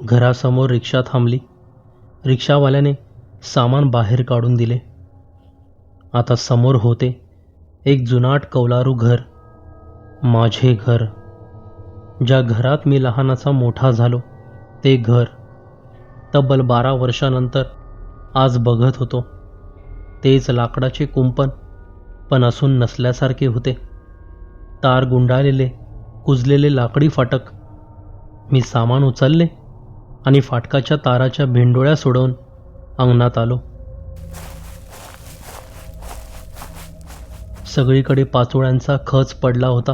घरासमोर रिक्षा थांबली. रिक्षावाल्याने सामान बाहेर काढून दिले. आता समोर होते एक जुनाट कौलारू घर. माझे घर, ज्या घरात मी लहानाचा मोठा झालो ते घर. तब्बल 12 वर्षानंतर आज बघत होतो. तेच लाकडाचे कुंपण, पण असून नसल्यासारखे होते. तार गुंडाळलेले कुजलेले लाकडी फाटक. मी सामान उचलले आणि फाटकाच्या ताराच्या भिंडोळ्या सोडवून अंगणात आलो. सगळीकडे पाचोळ्यांचा खच पडला होता.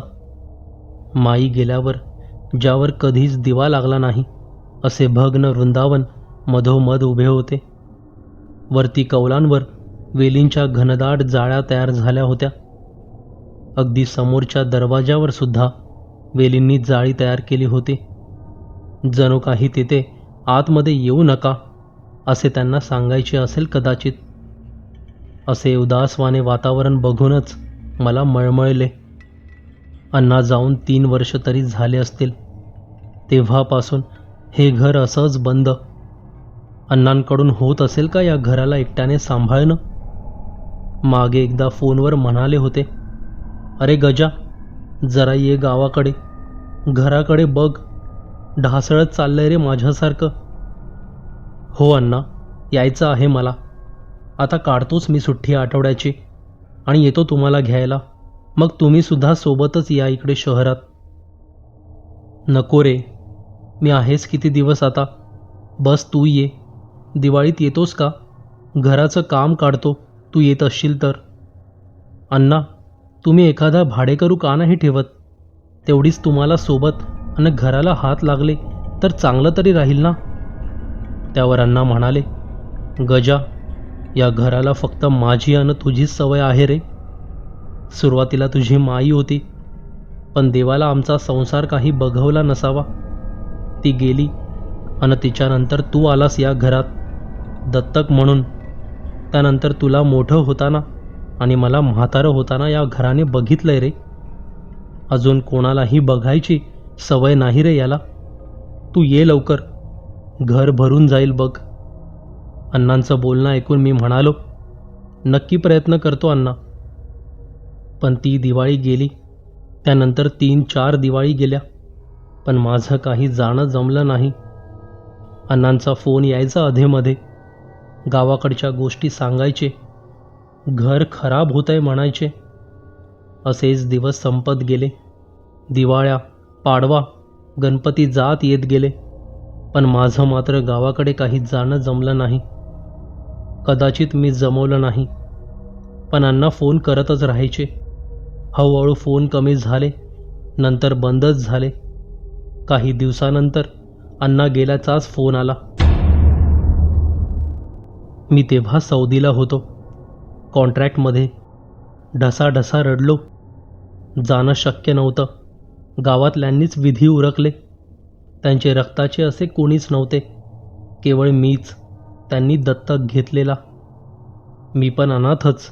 माई गेल्यावर ज्यावर कधीच दिवा लागला नाही असे भग्न वृंदावन मधोमध उभे होते. वरती कौलांवर वेलींच्या घनदाट जाळ्या तयार झाल्या होत्या. अगदी समोरच्या दरवाजावर सुद्धा वेलींनी जाळी तयार केली होती. जणू काही तिथे आतमध्ये येऊ नका असे त्यांना सांगायचे असेल कदाचित. असे उदासवाने वातावरण बघूनच मला मळमळले. अण्णा जाऊन 3 वर्ष तरी झाले असतील. तेव्हापासून हे घर असंच बंद. अण्णांकडून होत असेल का या घराला एकट्याने सांभाळणं? मागे एकदा फोनवर म्हणाले होते, अरे गजा, जरा ये गावाकडे, घराकडे बघ, ढासळत चाललंय रे माझ्यासारखं. हो अण्णा, यायचं आहे मला. आता काढतोच मी सुट्टी आठवड्याची आणि येतो तुम्हाला घ्यायला. मग तुम्ही सुद्धा सोबतच या इकडे शहरात. नको रे, मी आहेच किती दिवस आता. बस तू ये. दिवाळीत येतोस का? घराचं काम काढतो तू येत असशील तर. अण्णा, तुम्ही एखादा भाडेकरू का नाही ठेवत? तेवढीच तुम्हाला सोबत आणि घराला हात लागले तर चांगलं तरी राहील ना. त्यावर अण्णा म्हणाले, गजा, या घराला फक्त माझी आणि तुझीच सवय आहे रे. सुरुवातीला तुझी माई होती, पण देवाला आमचा संसार काही बघवला नसावा. ती गेली आणि तिच्यानंतर तू आलास या घरात दत्तक म्हणून. त्यानंतर तुला मोठं होताना आणि मला म्हातारं होताना या घराने बघितलंय रे. अजून कोणालाही बघायची सवय नाही रे याला. तू ये लवकर, घर भरून जाईल बघ. अण्णांचं बोलणं ऐकून मी म्हणालो, नक्की प्रयत्न करतो अण्णा. पण ती दिवाळी गेली. त्यानंतर 3-4 दिवाळी गेल्या, पण माझं काही जाणं जमलं नाही. अण्णांचा फोन यायचा अधेमध्ये. गावाकडच्या गोष्टी सांगायचे, घर खराब होतंय म्हणायचे. असेच दिवस संपत गेले. दिवाळ्या, पाडवा, गणपती जात येत गेले, पण माझं मात्र गावाकडे काही जाणं जमलं नाही. कदाचित मी जमवलं नाही, पण अण्णा फोन करतच राहायचे. हळूहळू फोन कमी झाले, नंतर बंदच झाले. काही दिवसानंतर अण्णा गेल्याचाच फोन आला. मी तेव्हा सौदीला होतो, कॉन्ट्रॅक्टमध्ये. ढसाढसा रडलो. जाणं शक्य नव्हतं. गावातल्यांनीच विधी उरकले. त्यांचे रक्ताचे असे कोणीच नव्हते, केवळ मीच त्यांनी दत्तक घेतलेला. मी पण अनाथच.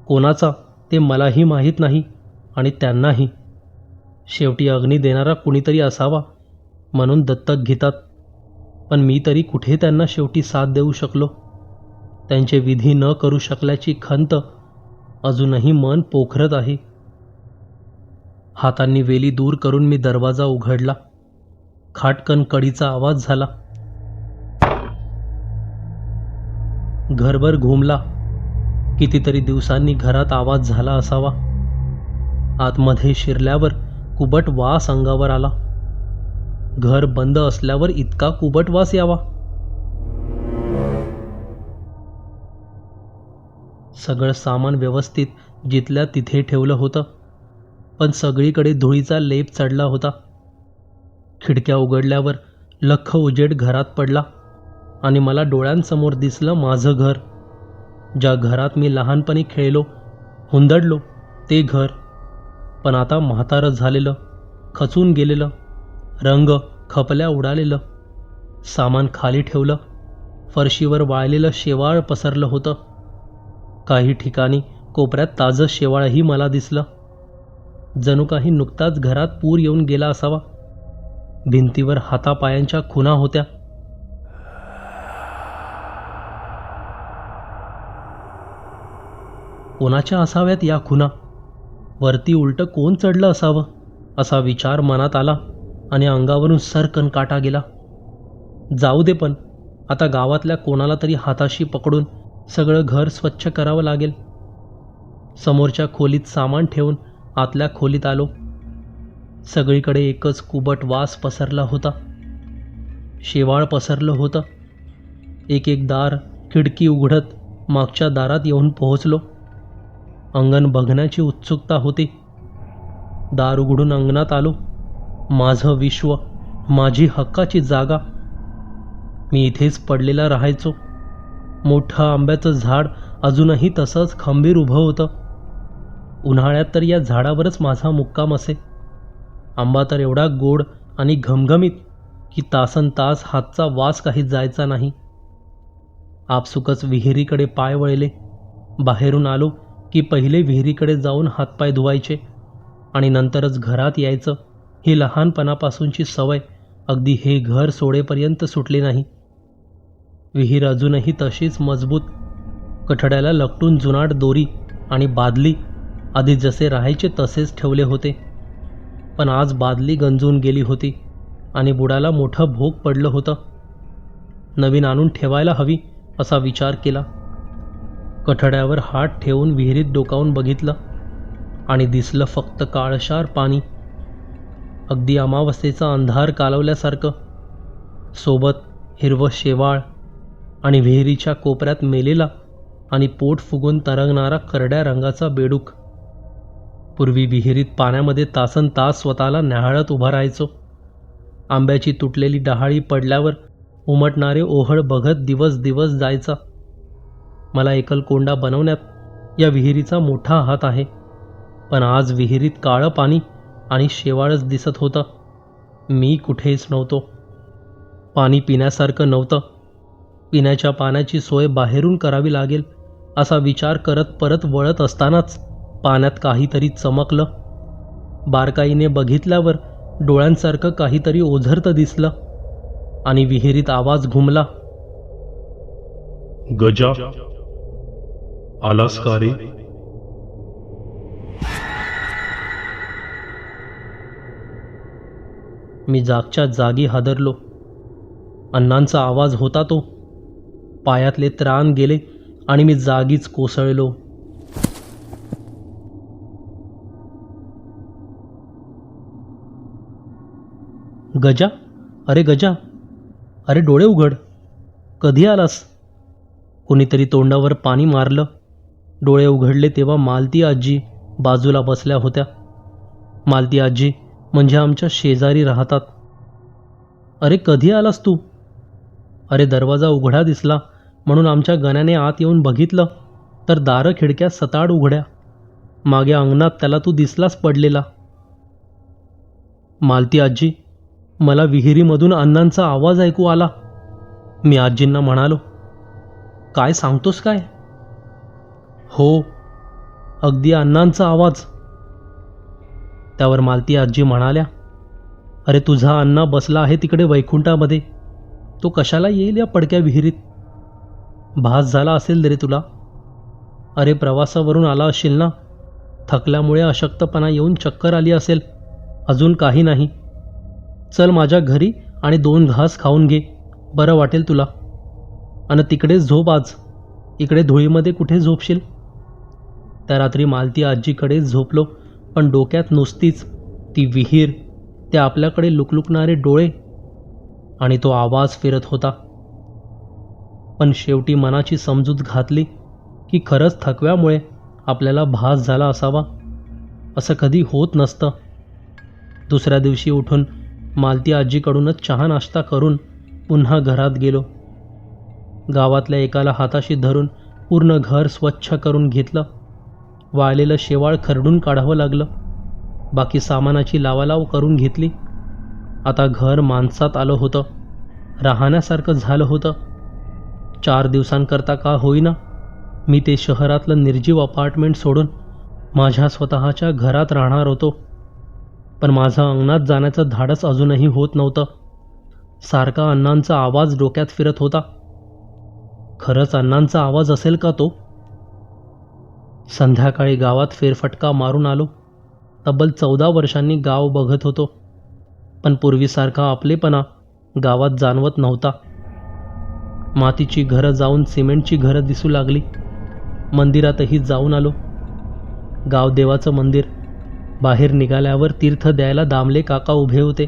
कोणाचा ते मलाही माहीत नाही आणि त्यांनाही. शेवटी अग्नी देणारा कुणीतरी असावा म्हणून दत्तक घेतात. पण मी तरी कुठे त्यांना शेवटी साथ देऊ शकलो. त्यांचे विधी न करू शकल्याची खंत अजूनही मन पोखरत आहे. हातांनी वेली दूर करून मी दरवाजा उघडला. खाटकन कडीचा आवाज झाला. घरभर घुमला. कितीतरी दिवसांनी घरात आवाज झाला असावा. आतमध्ये शिरल्यावर कुबट वास अंगावर आला. घर बंद असल्यावर इतका कुबट वास यावा? सगळं सामान व्यवस्थित जिथल्या तिथे ठेवलं होतं, पण सगळीकडे धुळीचा लेप चढला होता. खिडक्या उघडल्यावर लख्ख उजेड घरात पडला आणि मला डोळ्यांसमोर दिसलं माझं घर. ज्या घरात मी लहानपणी खेळलो, हुंदडलो ते घर. पण आता म्हातारं झालेलं, खचून गेलेलं रंग खपल्या उडालेलं. सामान खाली ठेवलं. फरशीवर वाळलेलं शेवाळ पसरलं होतं. काही ठिकाणी कोपऱ्यात ताजं शेवाळही मला दिसलं. जणू काही नुकताच घरात पूर येऊन गेला असावा. भिंतीवर हातापायांच्या खुणा होत्या. कोणाच्या असाव्यात या खुणा? वरती उलटं कोण चढलं असावं असा विचार मनात आला आणि अंगावरून सरकन काटा गेला. जाऊ दे, पण आता गावातल्या कोणाला तरी हाताशी पकडून सगळं घर स्वच्छ करावं लागेल. समोरच्या खोलीत सामान ठेवून आतल्या खोलीत आलो. सगळीकडे एकच कुबट वास पसरला होता. शेवाळ पसरलं होतं. एक एक दार खिडकी उघडत मागच्या दारात येऊन पोहोचलो. अंगण बघण्याची उत्सुकता होती. दार उघडून अंगणात आलो. माझं विश्व, माझी हक्काची जागा. मी इथेच पडलेला राहायचो. मोठं आंब्याचं झाड अजूनही तसंच खंबीर उभं होतं. उन्हाळ्यात तर या झाडावरच माझा मुक्काम असे. आंबा तर एवढा गोड आणि घमघमीत की तासन तास हातचा वास काही जायचा नाही. आपसुकच विहिरीकडे पाय वळले. बाहेरून आलो की पहिले विहिरीकडे जाऊन हातपाय धुवायचे आणि नंतरच घरात यायचं. ही लहानपणापासूनची सवय अगदी हे घर सोडेपर्यंत सुटली नाही. विहीर अजूनही तशीच मजबूत. कठड्याला लपटून जुनाट दोरी आणि बादली आधी जसे राहायचे तसेच ठेवले होते. पण आज बादली गंजून गेली होती आणि बुडाला मोठं भोग पडलं होतं. नवीन आणून ठेवायला हवी असा विचार केला. कठड्यावर हात ठेवून विहिरीत डोकावून बघितलं आणि दिसलं फक्त काळशार पाणी. अगदी अमावस्येचा अंधार कालवल्यासारखं. सोबत हिरवं शेवाळ आणि विहिरीच्या कोपऱ्यात मेलेला आणि पोट फुगून तरंगणारा करड्या रंगाचा बेडूक. पूर्वी विहिरीत पाण्यामध्ये तासन तास स्वतःला न्याहाळत उभा राहायचो. आंब्याची तुटलेली डहाळी पडल्यावर उमटणारे ओहळ बघत दिवस दिवस जायचा. मला एकलकोंडा बनवण्यात या विहिरीचा मोठा हात आहे. पण आज विहिरीत काळं पाणी आणि शेवाळच दिसत होतं. मी कुठेच नव्हतो. पाणी पिण्यासारखं नव्हतं. पिण्याच्या पाण्याची सोय बाहेरून करावी लागेल असा विचार करत परत वळत असतानाच पाण्यात काहीतरी चमकलं. बारकाईने बघितल्यावर डोळ्यांसारखं काहीतरी ओझरतं दिसलं आणि विहिरीत आवाज घुमला. गजा, आलास का रे? मी जागच्या जागी हादरलो. अण्णांचा आवाज होता तो. पायातले त्राण गेले आणि मी जागीच कोसळलो. गजा, अरे गजा, अरे डोळे उघड. कधी आलास? कोणीतरी तोंडावर पाणी मारलं. डोळे उघडले तेव्हा मालती आजी बाजूला बसल्या होत्या. मालती आजी म्हणजे आमच्या शेजारी राहतात. अरे कधी आलास तू? अरे दरवाजा उघडा दिसला म्हणून आमच्या गण्याने आत येऊन बघितलं तर दारं खिडक्या सताड उघड्या. मागे अंगणात त्याला तू दिसलास पडलेला. मालती आजी, मला विहिरीमधून अण्णांचा आवाज ऐकू आला. मी आजींना म्हणालो, काय सांगतोस काय? हो, अगदी अण्णांचा आवाज. त्यावर मालती आजी म्हणाल्या, अरे तुझा अण्णा बसला आहे तिकडे वैकुंठामध्ये. तो कशाला येईल या पडक्या विहिरीत? भास झाला असेल रे तुला. अरे प्रवासावरून आला असशील ना. थकल्यामुळे अशक्तपणा येऊन चक्कर आली असेल. अजून काही नाही. चल माझ्या घरी आणि 2 घास खाऊन घे, बरं वाटेल तुला. आणि तिकडेच झोप आज. इकडे धुळीमध्ये कुठे झोपशील? त्या रात्री मालती आजीकडेच झोपलो, पण डोक्यात नुसतीच ती विहीर, ते आपल्याकडे लुकलुकणारे डोळे आणि तो आवाज फिरत होता. पण शेवटी मनाची समजूत घातली की खरंच थकव्यामुळे आपल्याला भास झाला असावा. असं कधी होत नसतं. दुसऱ्या दिवशी उठून मालती आजीकडूनच चहा नाश्ता करून पुन्हा घरात गेलो. गावातल्या एकाला हाताशी धरून पूर्ण घर स्वच्छ करून घेतलं. वाळलेलं शेवाळ खरडून काढावं लागलं. बाकी सामानाची लावालाव करून घेतली. आता घर माणसात आलं होतं, राहण्यासारखं झालं होतं. 4 दिवसांकरता का होईना मी ते शहरातलं निर्जीव अपार्टमेंट सोडून माझ्या स्वतःच्या घरात राहणार होतो. पण माझं अंगणात जाण्याचं धाडस अजूनही होत नव्हतं. सारखा अण्णांचा आवाज डोक्यात फिरत होता. खरंच अण्णांचा आवाज असेल का तो? संध्याकाळी गावात फेरफटका मारून आलो. तब्बल 14 वर्षांनी गाव बघत होतो, पण पूर्वीसारखा आपलेपणा गावात जाणवत नव्हता. मातीची घरं जाऊन सिमेंटची घरं दिसू लागली. मंदिरातही जाऊन आलो. गावदेवाचं मंदिर. बाहेर निघाल्यावर तीर्थ द्यायला दामले काका उभे होते.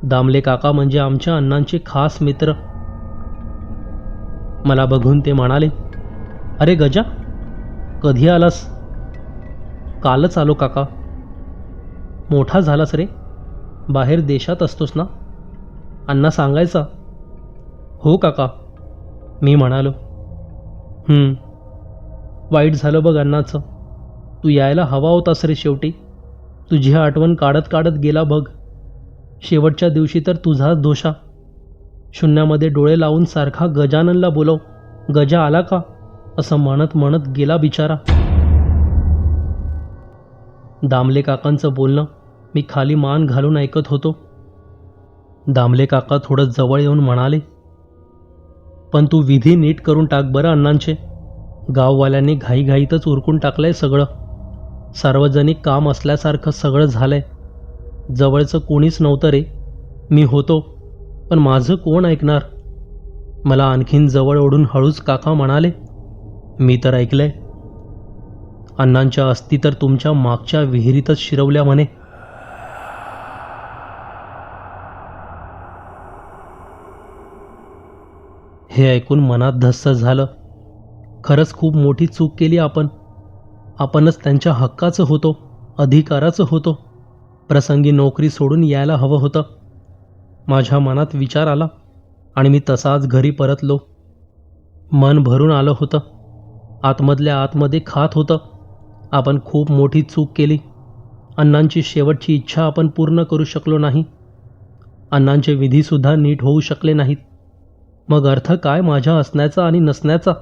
दामले काका म्हणजे आमच्या अण्णांचे खास मित्र. मला बघून ते म्हणाले, अरे गजा, कधी आलास? कालच आलो काका. मोठा झालास रे, बाहेर देशात असतोस ना? अण्णा सांगायचा. हो काका, मी म्हणालो. वाईट झालं बघ अण्णाचं. तू यायला हवा होतास रे शेवटी. तुझी आठवण काढत काढत गेला बघ. शेवटच्या दिवशी तर तुझाच दोषा. शून्यामध्ये डोळे लावून सारखा गजाननला बोलव, गजा आला का, असं म्हणत म्हणत गेला बिचारा. दामले काकांचं बोलणं मी खाली मान घालून ऐकत होतो. दामले काका थोडं जवळ येऊन म्हणाले, पण तू विधी नीट करून टाक बरं अण्णांचे. गाववाल्यांनी घाईघाईतच उरकून टाकलंय सगळं. सार्वजनिक काम असल्यासारखं सगळं झालंय. जवळचं कोणीच नव्हतं रे. मी होतो, पण माझं कोण ऐकणार? मला आणखीन जवळ ओढून हळूच काका म्हणाले, मी तर ऐकलंय. अण्णांच्या अस्थी तर तुमच्या मागच्या विहिरीतच शिरवल्या म्हणे. हे ऐकून मनात धस्स झालं. खरंच खूप मोठी चूक केली आपण. आपणच त्यांच्या हक्काचं होतो, अधिकाराचं होतो. प्रसंगी नोकरी सोडून यायला हवं होतं. माझ्या मनात विचार आला आणि मी तसाच घरी परतलो. मन भरून आलं होतं. आतमधल्या आतमध्ये खात होतं, आपण खूप मोठी चूक केली. अण्णांची शेवटची इच्छा आपण पूर्ण करू शकलो नाही. अण्णांचे विधीसुद्धा नीट होऊ शकले नाहीत. मग अर्थ काय माझ्या असण्याचा आणि नसण्याचा?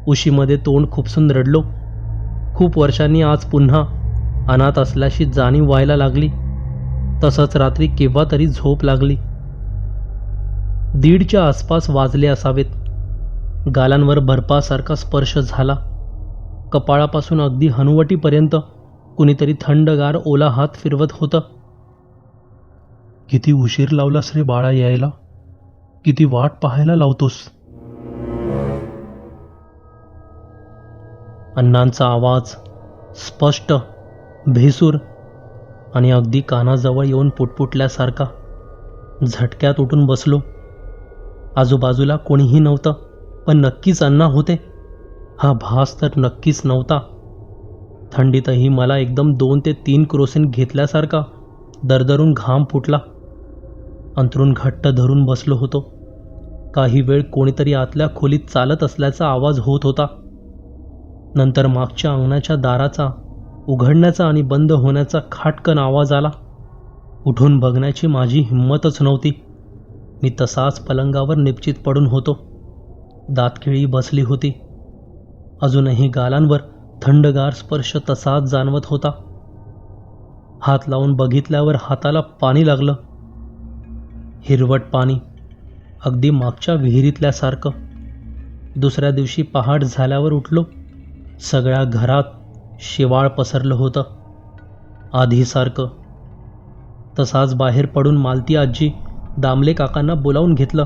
उशीमध्ये तोंड खुपसून रडलो. खूप वर्षांनी आज पुन्हा अनाथ असल्याशी जाणीव व्हायला लागली. तसंच रात्री केव्हा तरी झोप लागली. 1:30च्या आसपास वाजले असावेत. गालांवर बर्फासारखा स्पर्श झाला. कपाळापासून अगदी हनुवटीपर्यंत कुणीतरी थंडगार ओला हात फिरवत होतं. किती उशीर लावलास रे बाळा यायला? किती वाट पाहायला लावतोस? अण्णांचा आवाज स्पष्ट, भेसूर आणि अगदी कानाजवळ येऊन पुटपुटल्यासारखा. झटक्यात उठून बसलो. आजूबाजूला कोणीही नव्हतं, पण नक्कीच अण्णा होते. हा भास तर नक्कीच नव्हता. थंडीतही मला एकदम 2 ते 3 क्रोसिन घेतल्यासारखा दरदरून घाम फुटला. अंथरूण घट्ट धरून बसलो होतो. काही वेळ कोणीतरी आतल्या खोलीत चालत असल्याचा आवाज होत होता. नंतर मागच्या अंगणाच्या दाराचा उघडण्याचा आणि बंद होण्याचा खाटकन आवाज आला. उठून बघण्याची माझी हिंमतच नव्हती. मी तसाच पलंगावर निपचित पडून होतो. दातखिळी बसली होती. अजूनही गालांवर थंडगार स्पर्श तसाच जाणवत होता. हात लावून बघितल्यावर हाताला पाणी लागलं. हिरवट पाणी, अगदी मागच्या विहिरीतल्यासारखं. दुसऱ्या दिवशी पहाट झाल्यावर उठलो. सगळ्या घरात शेवाळ पसरलं होतं, आधीसारखं. तसाच बाहेर पडून मालती आजी दामले काकांना बोलावून घेतलं.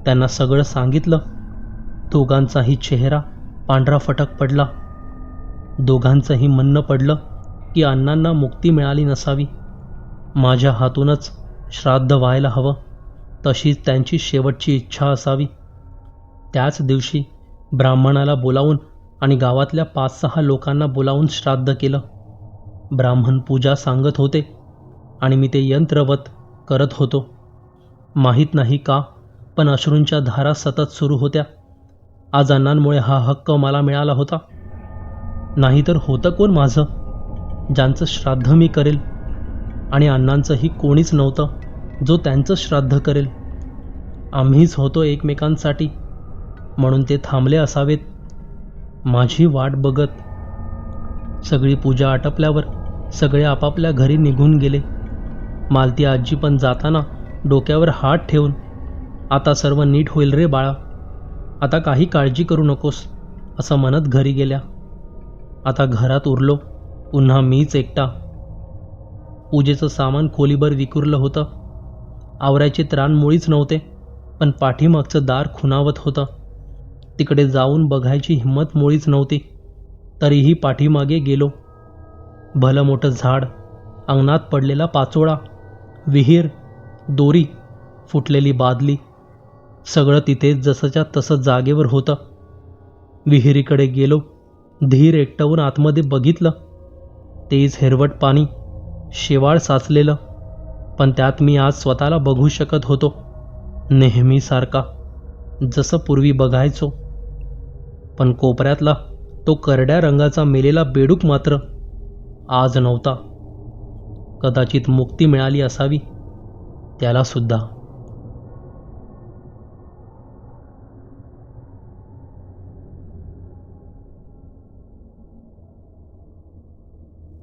त्यांना सगळं सांगितलं. दोघांचाही चेहरा पांढरा फटक पडला. दोघांचंही म्हणणं पडलं की अण्णांना मुक्ती मिळाली नसावी. माझ्या हातूनच श्राद्ध व्हायला हवं, तशीच त्यांची शेवटची इच्छा असावी. त्याच दिवशी ब्राह्मणाला बोलावून आणि गावातल्या 5-6 लोकांना बोलावून श्राद्ध केलं. ब्राह्मण पूजा सांगत होते आणि मी ते यंत्रवत करत होतो. माहीत नाही का, पण अश्रूंच्या धारा सतत सुरू होत्या. आज अण्णांमुळे हा हक्क मला मिळाला होता. नाहीतर होतं कोण माझं, ज्यांचं श्राद्ध मी करेल? आणि अण्णांचंही कोणीच नव्हतं जो त्यांचं श्राद्ध करेल. आम्हीच होतो एकमेकांसाठी, म्हणून ते थांबले असावेत माझी वाट बघत. सगळी पूजा आटपल्यावर सगळे आपापल्या घरी निघून गेले. मालती आजी पण जाताना डोक्यावर हात ठेवून, आता सर्व नीट होईल रे बाळा, आता काही काळजी करू नकोस, असं म्हणत घरी गेल्या. आता घरात उरलो पुन्हा मीच एकटा. पूजेचं सामान खोलीभर विखुरलं होतं. आवरायचे त्राण मुळीच नव्हते, पण पाठीमागचं दार खुणावत होतं. तिकडे जाऊन बघायची हिंमत मुळीच नव्हती. तरीही पाठीमागे गेलो. भलं मोठं झाड, अंगणात पडलेला पाचोळा, विहीर, दोरी, फुटलेली बादली, सगळं तिथेच जसंच्या तसं जागेवर होतं. विहिरीकडे गेलो. धीर एकटवून आतमध्ये बघितलं. तेच हिरवट पाणी, शेवाळ साचलेलं, पण त्यात मी आज स्वतःला बघू शकत होतो, नेहमीसारखा, जसं पूर्वी बघायचो. पण कोपऱ्यातला तो करड्या रंगाचा मेलेला बेडूक मात्र आज नव्हता. कदाचित मुक्ती मिळाली असावी त्याला सुद्धा.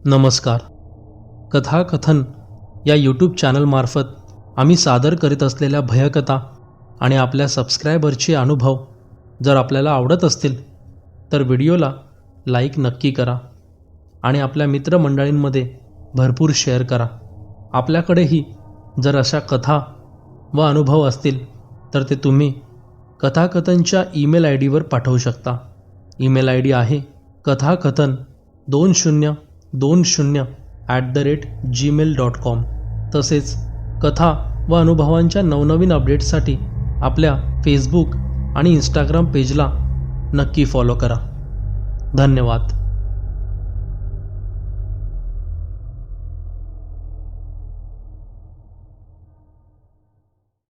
नमस्कार. कथाकथन या यूट्यूब चॅनलमार्फत आम्ही सादर करीत असलेल्या भयकथा आणि आपल्या सबस्क्रायबरचे अनुभव जर आपल्याला आवडत असतील तर व्हिडिओला लाईक नक्की करा आणि आपल्या मित्रमंडळींमध्ये भरपूर शेअर करा. आपल्याकडेही जर अशा कथा व अनुभव असतील तर ते तुम्ही कथाकथनच्या ईमेल आय डीवर पाठवू शकता. ईमेल आय डी आहे kathaakathan2020@gmail.com. तसेच कथा व अनुभवांच्या नवनवीन अपडेट्ससाठी आपल्या फेसबुक आणि इंस्टाग्राम पेजला नक्की फॉलो करा. धन्यवाद.